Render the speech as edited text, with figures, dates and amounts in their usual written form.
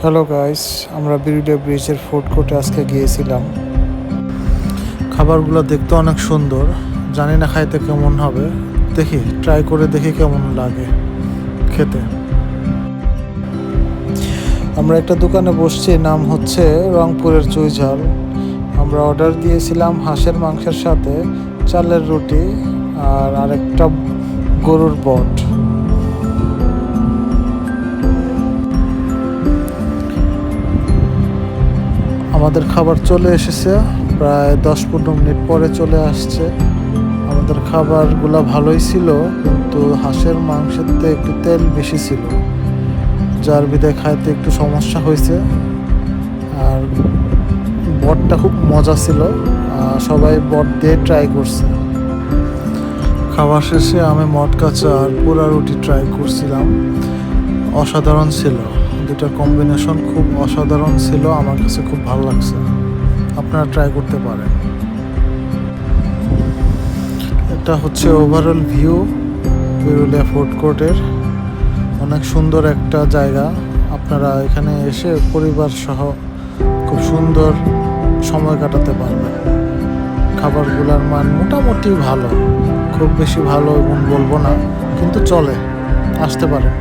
Hello guys, আমরা বিরুলিয়া ব্রিজের food কোর্টে আজকে গিয়েছিলাম। খাবারগুলো দেখতে অনেক সুন্দর, জানি না খাইতে কেমন হবে, দেখি ট্রাই করে দেখি কেমন লাগে খেতে। আমরা একটা দোকানে বসছি, নাম হচ্ছে রংপুরের চুইঝাল। আমরা অর্ডার দিয়েছিলাম হাঁসের মাংসের সাথে চালের রুটি আর আরেকটা গরুর বট। আমাদের খাবার চলে এসেছে, প্রায় 10-15 মিনিট পরে চলে আসছে। আমাদের খাবারগুলো ভালোই ছিল, কিন্তু হাঁসের মাংসের থেকে একটু তেল বেশি ছিল, যার বিধায় খাইতে একটু সমস্যা হয়েছে। আর বটটা খুব মজা ছিল, সবাই বট দিয়ে ট্রাই করছে। খাবার শেষে আমি মটকা চা আর পোড়া রুটি ট্রাই করছিলাম, অসাধারণ ছিল। দুটার কম্বিনেশন খুব অসাধারণ ছিল, আমার কাছে খুব ভালো লাগছে। আপনারা ট্রাই করতে পারেন। এটা হচ্ছে ওভারঅল ভিউ বিরুলিয়া ফুড কোর্টের। অনেক সুন্দর একটা জায়গা, আপনারা এখানে এসে পরিবার সহ খুব সুন্দর সময় কাটাতে পারবেন। খাবারগুলোর মান মোটামুটি ভালো, খুব বেশি ভালো বলবো না, কিন্তু চলে, আসতে পারেন।